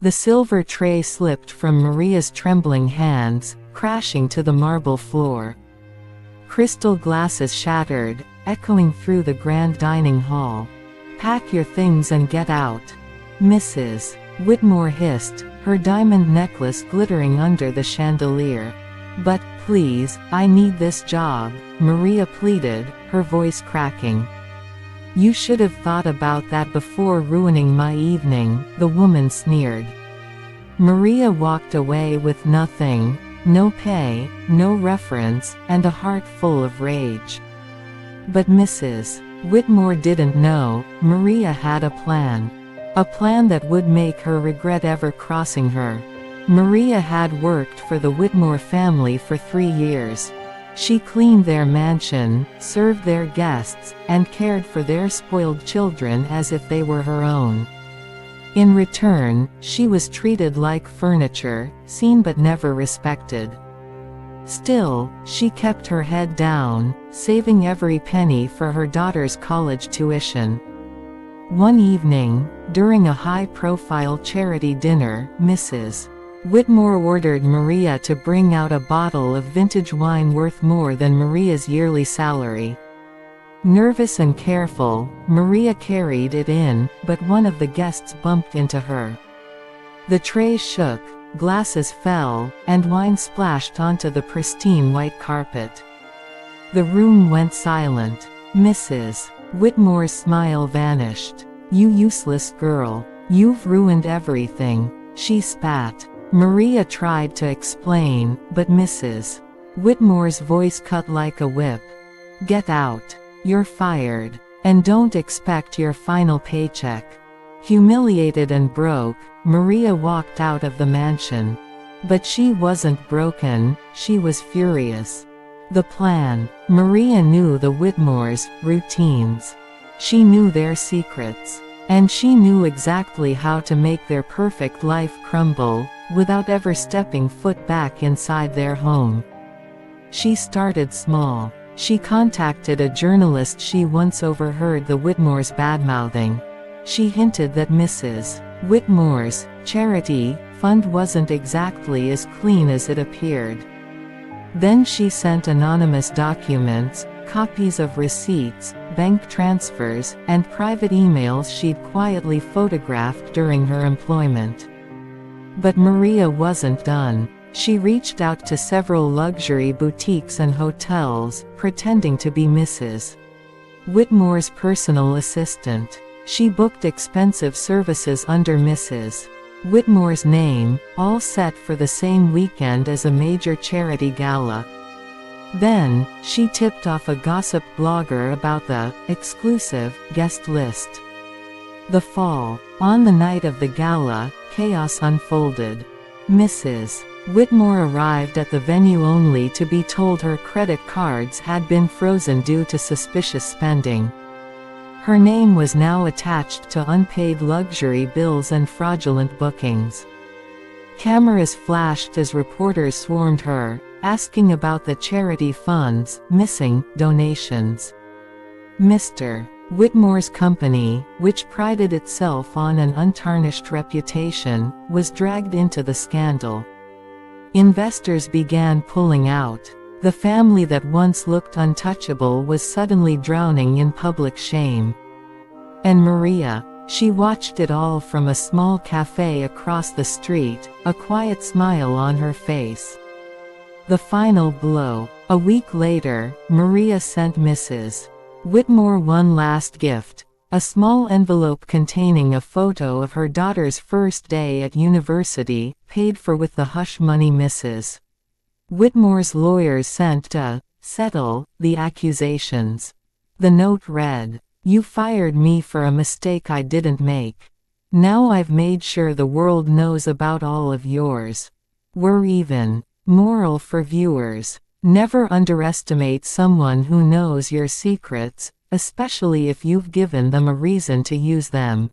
The silver tray slipped from Maria's trembling hands, crashing to the marble floor. Crystal glasses shattered, echoing through the grand dining hall. "Pack your things and get out," Mrs. Whitmore hissed, her diamond necklace glittering under the chandelier. "But, please, I need this job," Maria pleaded, her voice cracking. "You should have thought about that before ruining my evening," the woman sneered. Maria walked away with nothing, no pay, no reference, and a heart full of rage. But Mrs. Whitmore didn't know, Maria had a plan. A plan that would make her regret ever crossing her. Maria had worked for the Whitmore family for 3 years. She cleaned their mansion, served their guests, and cared for their spoiled children as if they were her own. In return, she was treated like furniture, seen but never respected. Still, she kept her head down, saving every penny for her daughter's college tuition. One evening, during a high-profile charity dinner, Mrs. Whitmore ordered Maria to bring out a bottle of vintage wine worth more than Maria's yearly salary. Nervous and careful, Maria carried it in, but one of the guests bumped into her. The tray shook, glasses fell, and wine splashed onto the pristine white carpet. The room went silent. Mrs. Whitmore's smile vanished. "You useless girl. You've ruined everything," she spat. Maria tried to explain, but Mrs. Whitmore's voice cut like a whip. "Get out. You're fired. And don't expect your final paycheck." Humiliated and broke, Maria walked out of the mansion. But she wasn't broken, she was furious. The plan. Maria knew the Whitmores' routines. She knew their secrets. And she knew exactly how to make their perfect life crumble, without ever stepping foot back inside their home. She started small. She contacted a journalist she once overheard the Whitmores badmouthing. She hinted that Mrs. Whitmore's charity fund wasn't exactly as clean as it appeared. Then she sent anonymous documents, copies of receipts, bank transfers, and private emails she'd quietly photographed during her employment. But Maria wasn't done. She reached out to several luxury boutiques and hotels, pretending to be Mrs. Whitmore's personal assistant. She booked expensive services under Mrs. Whitmore's name, all set for the same weekend as a major charity gala. Then, she tipped off a gossip blogger about the exclusive guest list. The fall. On the night of the gala, chaos unfolded. Mrs. Whitmore arrived at the venue only to be told her credit cards had been frozen due to suspicious spending. Her name was now attached to unpaid luxury bills and fraudulent bookings. Cameras flashed as reporters swarmed her, asking about the charity funds, missing donations. Mr. Whitmore's company, which prided itself on an untarnished reputation, was dragged into the scandal. Investors began pulling out. The family that once looked untouchable was suddenly drowning in public shame. And Maria, she watched it all from a small cafe across the street, a quiet smile on her face. The final blow. A week later, Maria sent Mrs. Whitmore one last gift, a small envelope containing a photo of her daughter's first day at university, paid for with the hush money Mrs. Whitmore's lawyers sent to settle the accusations. The note read, "You fired me for a mistake I didn't make. Now I've made sure the world knows about all of yours. We're even." Moral for viewers. Never underestimate someone who knows your secrets, especially if you've given them a reason to use them.